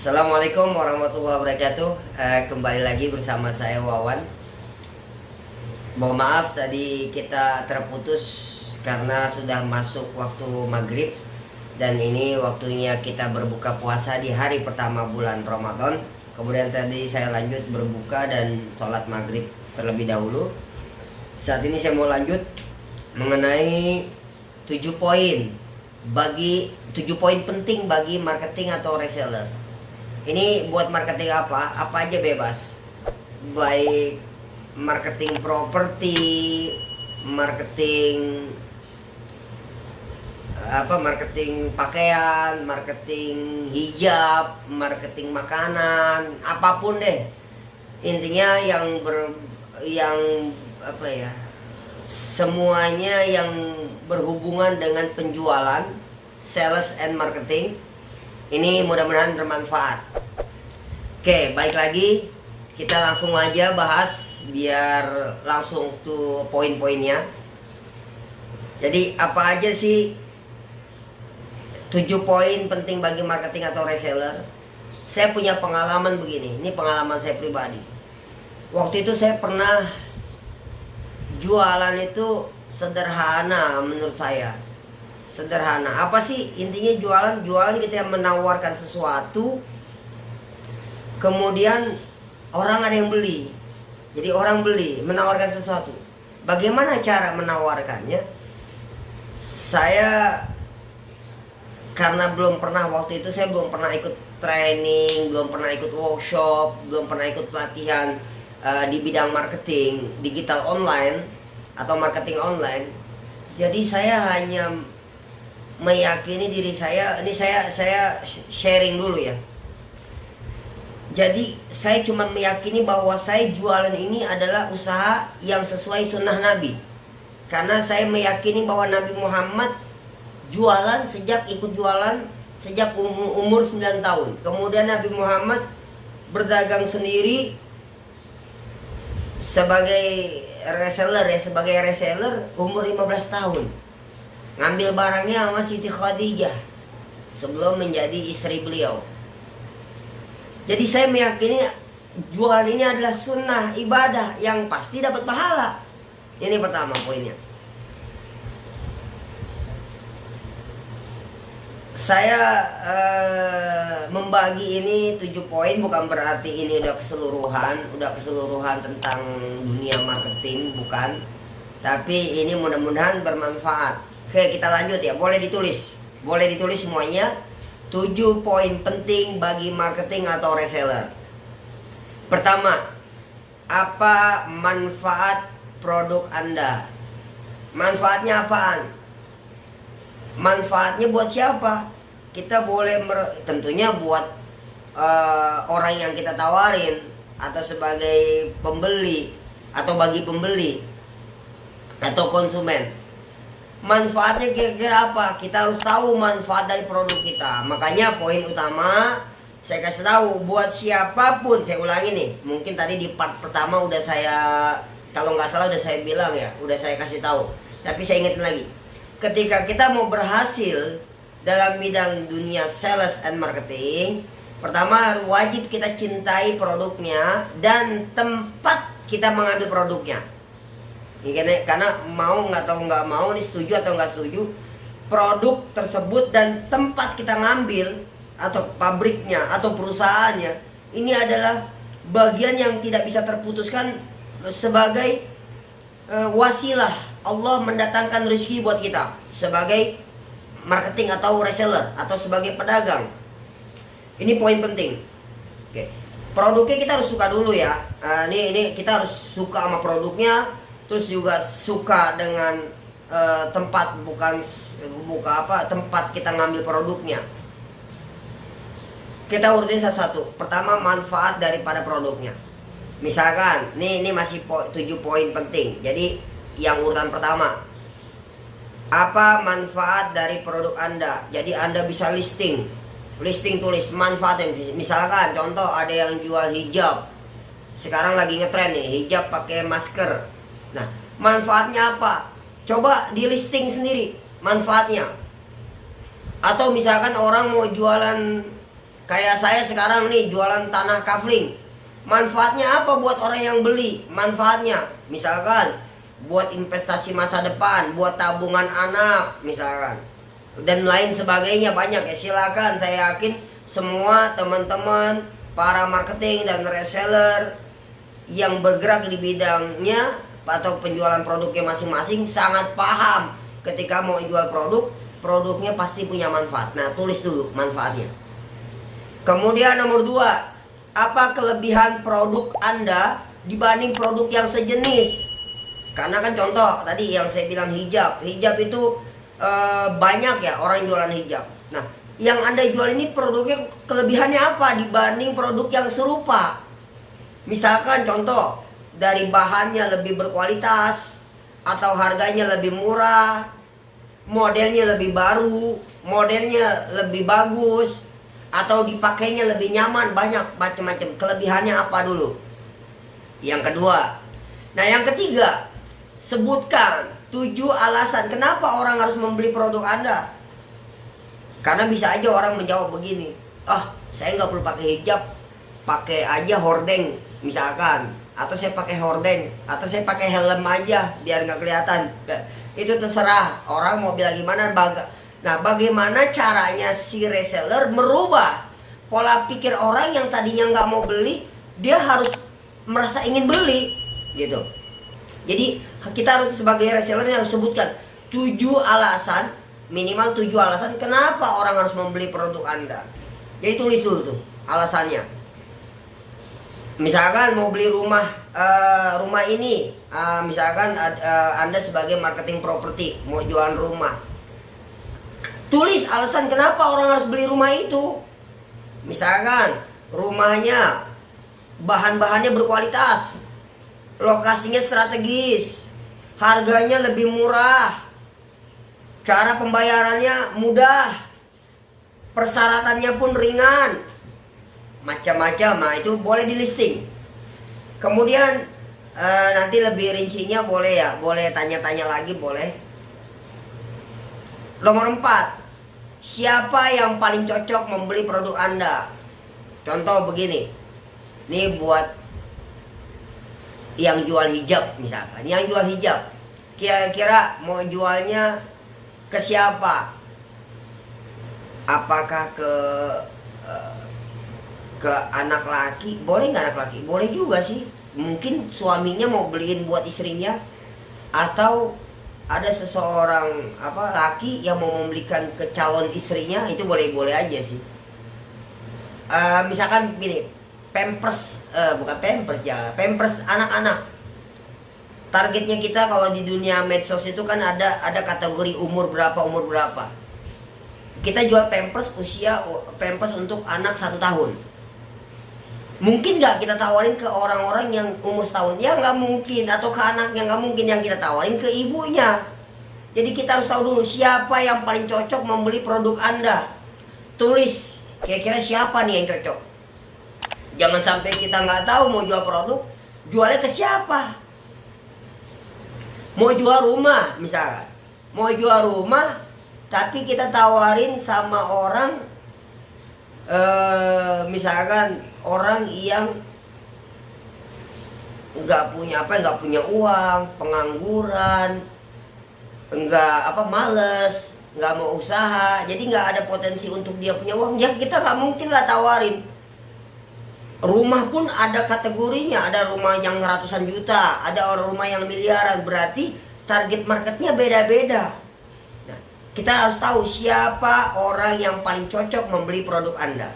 Assalamualaikum warahmatullahi wabarakatuh. Kembali lagi bersama saya Wawan. Mohon maaf tadi kita terputus karena sudah masuk waktu maghrib. Dan ini waktunya kita berbuka puasa di hari pertama bulan Ramadan. Kemudian tadi saya lanjut berbuka dan sholat maghrib terlebih dahulu. Saat ini saya mau lanjut mengenai 7 poin penting bagi marketing atau reseller. Ini buat marketing apa aja bebas. Baik marketing properti, marketing marketing pakaian, marketing hijab, marketing makanan, apapun deh. Intinya semuanya yang berhubungan dengan penjualan, sales and marketing. Ini mudah-mudahan bermanfaat. Oke, baik lagi. Kita langsung aja bahas biar langsung tuh poin-poinnya. Jadi apa aja sih 7 poin penting bagi marketing atau reseller? Saya punya pengalaman begini. Ini pengalaman saya pribadi. Waktu itu saya pernah jualan itu sederhana menurut saya. Sederhana. Apa sih intinya jualan? Jualan kita menawarkan sesuatu, kemudian orang ada yang beli. Jadi orang beli, menawarkan sesuatu. Bagaimana cara menawarkannya? Saya karena waktu itu saya belum pernah ikut training, belum pernah ikut workshop, belum pernah ikut pelatihan di bidang marketing digital online atau marketing online. Jadi saya hanya meyakini diri saya. Ini saya sharing dulu ya. Jadi saya cuma meyakini bahwa saya jualan ini adalah usaha yang sesuai sunnah Nabi. Karena saya meyakini bahwa Nabi Muhammad ikut jualan sejak umur 9 tahun. Kemudian Nabi Muhammad berdagang sendiri sebagai reseller umur 15 tahun. Ngambil barangnya sama Siti Khadijah sebelum menjadi istri beliau. Jadi saya meyakini jualan ini adalah sunnah ibadah yang pasti dapat pahala. Ini pertama poinnya. Saya membagi ini 7 poin bukan berarti ini udah keseluruhan tentang dunia marketing, bukan. Tapi ini mudah-mudahan bermanfaat. Oke, kita lanjut ya. Boleh ditulis semuanya. 7 poin penting bagi marketing atau reseller. Pertama, apa manfaat produk Anda? Manfaatnya apaan? Manfaatnya buat siapa? Kita boleh tentunya buat orang yang kita tawarin, atau sebagai pembeli, atau bagi pembeli atau konsumen. Manfaatnya kira-kira apa? Kita harus tahu manfaat dari produk kita. Makanya poin utama saya kasih tahu buat siapapun. Saya ulangi nih, mungkin tadi di part pertama udah saya, kalau nggak salah udah saya bilang ya, udah saya kasih tahu. Tapi saya ingetin lagi, ketika kita mau berhasil dalam bidang dunia sales and marketing, pertama wajib kita cintai produknya dan tempat kita mengambil produknya. Ini karena mau nggak mau, ini setuju atau nggak setuju, produk tersebut dan tempat kita ngambil atau pabriknya atau perusahaannya, ini adalah bagian yang tidak bisa terputuskan sebagai wasilah Allah mendatangkan rezeki buat kita sebagai marketing atau reseller atau sebagai pedagang. Ini poin penting. Oke, produknya kita harus suka dulu ya. Ini kita harus suka sama produknya. Terus juga suka dengan tempat tempat kita ngambil produknya. Kita urutin satu-satu. Pertama, manfaat daripada produknya. Misalkan, ini masih 7 poin penting. Jadi yang urutan pertama, apa manfaat dari produk Anda? Jadi Anda bisa listing tulis manfaatnya. Misalkan contoh ada yang jual hijab. Sekarang lagi ngetren nih, hijab pakai masker. Nah, manfaatnya apa? Coba di listing sendiri manfaatnya. Atau misalkan orang mau jualan Kayak saya sekarang nih jualan tanah kafling. Manfaatnya apa buat orang yang beli? Manfaatnya misalkan buat investasi masa depan, buat tabungan anak misalkan, dan lain sebagainya banyak ya. Silakan, saya yakin semua teman-teman para marketing dan reseller yang bergerak di bidangnya atau penjualan produknya masing-masing sangat paham ketika mau jual produknya pasti punya manfaat. Nah, tulis dulu manfaatnya. Kemudian nomor 2, apa kelebihan produk Anda dibanding produk yang sejenis? Karena kan contoh tadi yang saya bilang hijab itu banyak ya orang jualan hijab. Nah, yang Anda jual ini produknya kelebihannya apa dibanding produk yang serupa? Misalkan contoh, dari bahannya lebih berkualitas, atau harganya lebih murah, modelnya lebih baru, modelnya lebih bagus, atau dipakainya lebih nyaman, banyak macam-macam. Kelebihannya apa dulu? Yang kedua. Nah, yang ketiga, sebutkan 7 alasan kenapa orang harus membeli produk Anda. Karena bisa aja orang menjawab begini, saya nggak perlu pakai hijab, pakai aja hordeng misalkan, atau saya pakai hordeng, atau saya pakai helm aja biar nggak kelihatan. Itu terserah orang mau bilang gimana. Nah, bagaimana caranya si reseller merubah pola pikir orang yang tadinya nggak mau beli, dia harus merasa ingin beli gitu. Jadi kita harus sebagai reseller harus sebutkan 7 alasan, minimal 7 alasan kenapa orang harus membeli produk Anda. Jadi tulis dulu tuh alasannya. Misalkan mau beli rumah ini, misalkan Anda sebagai marketing properti mau jualan rumah, tulis alasan kenapa orang harus beli rumah itu. Misalkan rumahnya bahan-bahannya berkualitas, lokasinya strategis, harganya lebih murah, cara pembayarannya mudah, persyaratannya pun ringan, macam-macam. Nah, itu boleh di listing. Kemudian nanti lebih rincinya boleh ya, boleh tanya-tanya lagi boleh. Nomor 4, siapa yang paling cocok membeli produk Anda? Contoh begini, ini buat yang jual hijab misalkan. Yang jual hijab, kira-kira mau jualnya ke siapa? Apakah ke anak laki? Boleh nggak anak laki? Boleh juga sih. Mungkin suaminya mau beliin buat istrinya, atau ada seseorang laki yang mau membelikan ke calon istrinya, itu boleh-boleh aja sih. Misalkan gini, pampers pampers anak-anak. Targetnya kita kalau di dunia medsos itu kan ada kategori umur berapa. Kita jual pampers pampers untuk anak 1 tahun. Mungkin nggak kita tawarin ke orang-orang yang umur setahun? Ya nggak mungkin. Atau ke anaknya nggak mungkin. Yang kita tawarin ke ibunya. Jadi kita harus tahu dulu siapa yang paling cocok membeli produk Anda. Tulis kira-kira siapa nih yang cocok. Jangan sampai kita nggak tahu mau jual produk, jualnya ke siapa. Mau jual rumah misalkan, mau jual rumah tapi kita tawarin sama orang misalkan orang yang nggak punya uang, pengangguran, males, nggak mau usaha, jadi nggak ada potensi untuk dia punya uang. Ya kita nggak mungkin lah tawarin. Rumah pun ada kategorinya, ada rumah yang ratusan juta, ada rumah yang miliaran, berarti target marketnya beda-beda. Nah, kita harus tahu siapa orang yang paling cocok membeli produk Anda.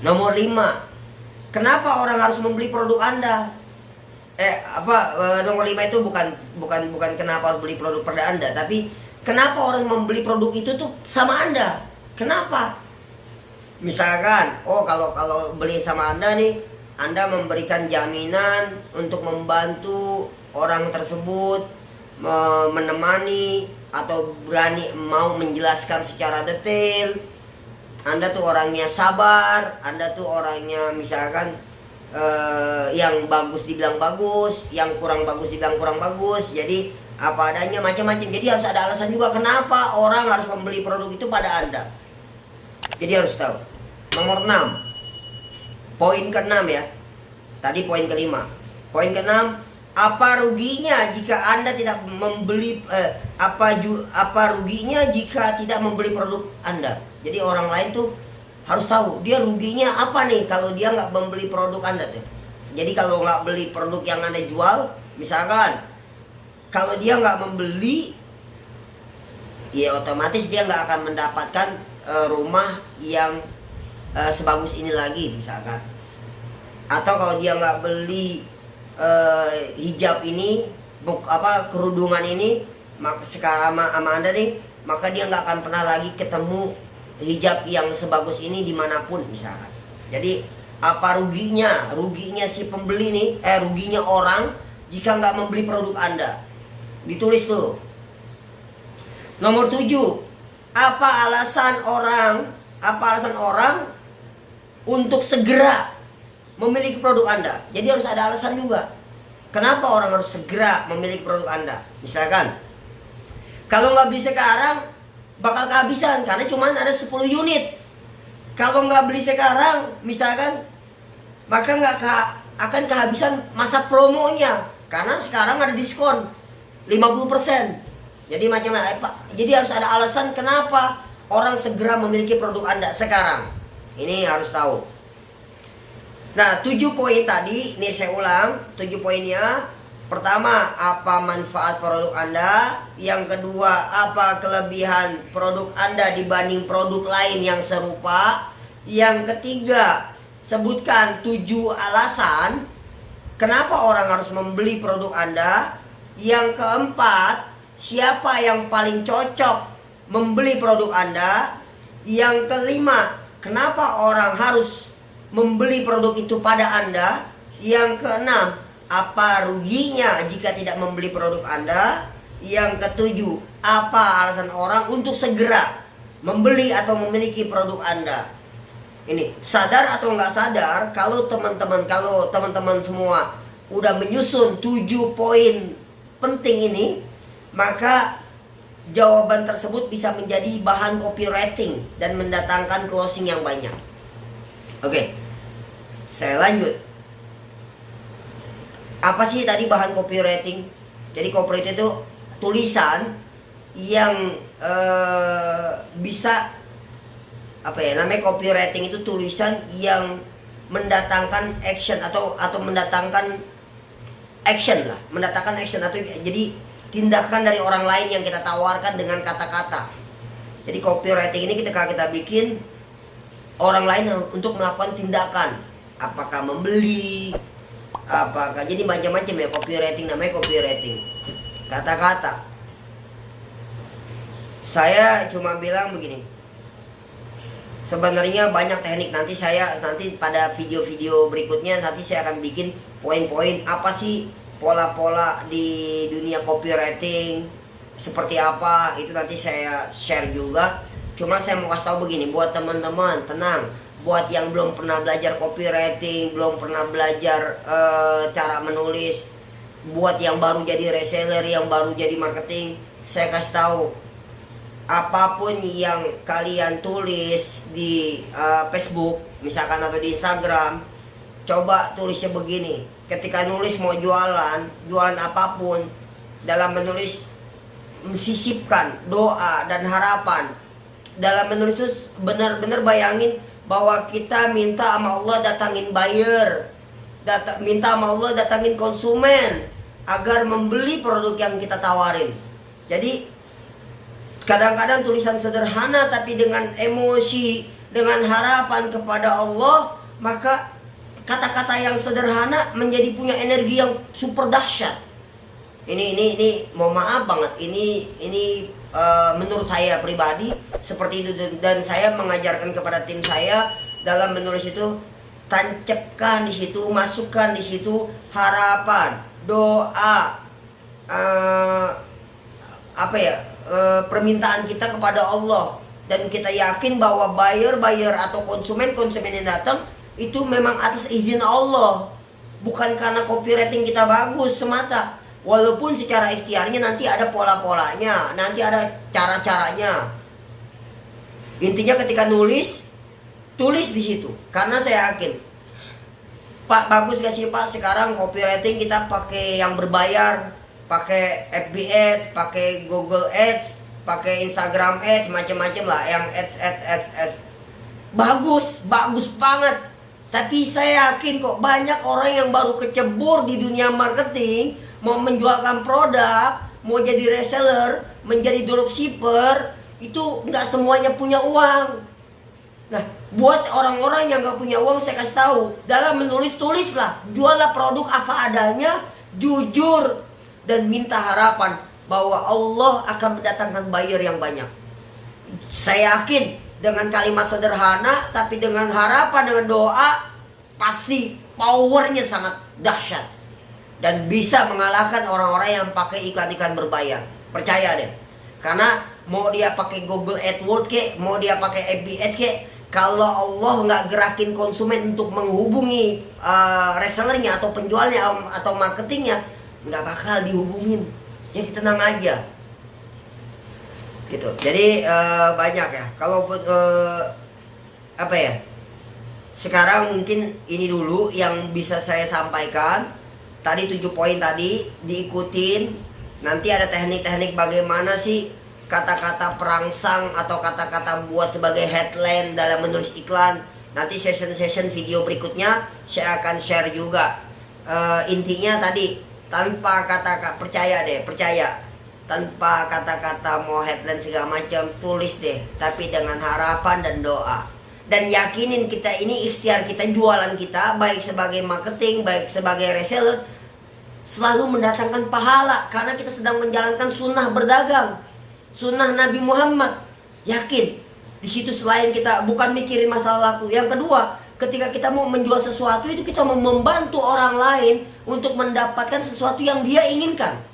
Nomor 5, kenapa orang harus membeli produk Anda? Nomor 5 itu bukan kenapa harus beli produk Anda, tapi kenapa orang membeli produk itu tuh sama Anda? Kenapa? Misalkan, kalau beli sama Anda nih, Anda memberikan jaminan untuk membantu orang tersebut, menemani atau berani mau menjelaskan secara detail. Anda tuh orangnya sabar, Anda tuh orangnya misalkan yang bagus dibilang bagus, yang kurang bagus dibilang kurang bagus. Jadi apa adanya, macam-macam. Jadi harus ada alasan juga kenapa orang harus membeli produk itu pada Anda. Jadi harus tahu. Nomor 6. Poin ke-6 ya. Tadi poin ke-5. Poin ke-6, apa ruginya jika Anda tidak membeli apa ruginya jika tidak membeli produk Anda? Jadi orang lain tuh harus tahu dia ruginya apa nih kalau dia nggak membeli produk Anda tuh. Jadi kalau nggak beli produk yang Anda jual, misalkan kalau dia nggak membeli, ya otomatis dia nggak akan mendapatkan rumah yang sebagus ini lagi misalkan. Atau kalau dia nggak beli hijab ini, kerudungan ini, maka sekarang sama Anda nih, maka dia nggak akan pernah lagi ketemu hijab yang sebagus ini dimanapun misalkan. Jadi apa ruginya? Ruginya si pembeli nih, ruginya orang jika nggak membeli produk Anda. Ditulis tuh. Nomor 7, apa alasan orang untuk segera memiliki produk Anda? Jadi harus ada alasan juga. Kenapa orang harus segera memiliki produk Anda? Misalkan, kalau nggak beli sekarang, bakal kehabisan karena cuma ada 10 unit. Kalau nggak beli sekarang, misalkan, maka akan kehabisan masa promonya. Karena sekarang ada diskon 50%. Jadi jadi harus ada alasan kenapa orang segera memiliki produk Anda sekarang. Ini harus tahu. Nah, 7 poin tadi, ini saya ulang, 7 poinnya. Pertama, apa manfaat produk Anda? Yang kedua, apa kelebihan produk Anda dibanding produk lain yang serupa? Yang ketiga, sebutkan 7 alasan kenapa orang harus membeli produk Anda. Yang keempat, siapa yang paling cocok membeli produk Anda? Yang kelima, kenapa orang harus membeli produk itu pada Anda? Yang keenam, apa ruginya jika tidak membeli produk Anda? Yang ketujuh, apa alasan orang untuk segera membeli atau memiliki produk Anda? Ini sadar atau nggak sadar, kalau teman-teman semua udah menyusun 7 poin penting ini, maka jawaban tersebut bisa menjadi bahan copywriting dan mendatangkan closing yang banyak. Oke, saya lanjut. Apa sih tadi bahan copywriting? Jadi copywriting itu tulisan yang bisa namanya copywriting itu tulisan yang mendatangkan action atau mendatangkan action lah, mendatangkan action atau jadi tindakan dari orang lain yang kita tawarkan dengan kata-kata. Jadi copywriting ini ketika kita bikin orang lain untuk melakukan tindakan, apakah membeli, apakah jadi macam-macam ya copywriting, namanya copywriting. Kata-kata. Saya cuma bilang begini. Sebenarnya banyak teknik, nanti pada video-video berikutnya nanti saya akan bikin poin-poin apa sih pola-pola di dunia copywriting seperti apa, itu nanti saya share juga. Cuma saya mau kasih tahu begini buat teman-teman, tenang, buat yang belum pernah belajar copywriting, belum pernah belajar cara menulis, buat yang baru jadi reseller, yang baru jadi marketing, saya kasih tahu, apapun yang kalian tulis di Facebook misalkan atau di Instagram, coba tulisnya begini. Ketika nulis mau jualan apapun, dalam menulis mensisipkan doa dan harapan. Dalam menulis itu benar-benar bayangin bahwa kita minta sama Allah datangin buyer, minta sama Allah datangin konsumen agar membeli produk yang kita tawarin. Jadi kadang-kadang tulisan sederhana tapi dengan emosi, dengan harapan kepada Allah, maka kata-kata yang sederhana menjadi punya energi yang super dahsyat. Ini mohon maaf banget, ini menurut saya pribadi seperti itu, dan saya mengajarkan kepada tim saya dalam menulis itu, tancapkan di situ, masukkan di situ harapan, doa, permintaan kita kepada Allah, dan kita yakin bahwa buyer atau konsumen yang datang itu memang atas izin Allah, bukan karena copywriting kita bagus semata. Walaupun secara ikhtiarnya nanti ada pola-polanya, nanti ada cara-caranya. Intinya ketika nulis, tulis di situ. Karena saya yakin, Pak, bagus gak sih Pak sekarang copywriting kita pakai yang berbayar, pakai FB Ads, pakai Google Ads, pakai Instagram Ads, macam-macam lah yang ads. Bagus banget. Tapi saya yakin kok banyak orang yang baru kecebur di dunia marketing, mau menjualkan produk, mau jadi reseller, menjadi dropshipper, itu nggak semuanya punya uang. Nah, buat orang-orang yang nggak punya uang, saya kasih tahu, dalam menulis, tulislah, jualah produk apa adanya, jujur, dan minta harapan bahwa Allah akan mendatangkan buyer yang banyak. Saya yakin dengan kalimat sederhana, tapi dengan harapan, dengan doa, pasti powernya sangat dahsyat dan bisa mengalahkan orang-orang yang pakai iklan-iklan berbayar. Percaya deh, karena mau dia pakai Google AdWords kek, mau dia pakai FB Ads kek, kalau Allah nggak gerakin konsumen untuk menghubungi resellernya atau penjualnya atau marketingnya, nggak bakal dihubungin. Jadi tenang aja gitu. Jadi banyak ya. Kalau apa ya? Sekarang mungkin ini dulu yang bisa saya sampaikan. Tadi 7 poin tadi diikutin. Nanti ada teknik-teknik bagaimana sih kata-kata perangsang atau kata-kata buat sebagai headline dalam menulis iklan. Nanti session-session video berikutnya saya akan share juga. Intinya tadi, tanpa kata-kata, percaya tanpa kata-kata mau headline segala macam, tulis deh, tapi dengan harapan dan doa. Dan yakinin kita ini ikhtiar kita, jualan kita, baik sebagai marketing, baik sebagai reseller, selalu mendatangkan pahala karena kita sedang menjalankan sunnah berdagang, sunnah Nabi Muhammad. Yakin di situ, selain kita bukan mikirin masalah laku. Yang kedua, ketika kita mau menjual sesuatu itu kita mau membantu orang lain untuk mendapatkan sesuatu yang dia inginkan.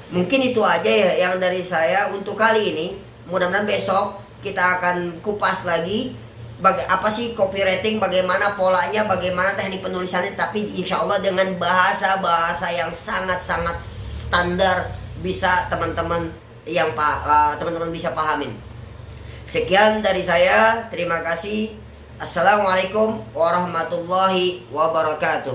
Mungkin itu aja ya yang dari saya untuk kali ini. Mudah-mudahan besok kita akan kupas lagi apa sih copywriting, bagaimana polanya, bagaimana teknik penulisannya, tapi insya Allah dengan bahasa-bahasa yang sangat-sangat standar, bisa teman-teman teman-teman bisa pahamin. Sekian dari saya, terima kasih. Assalamualaikum warahmatullahi wabarakatuh.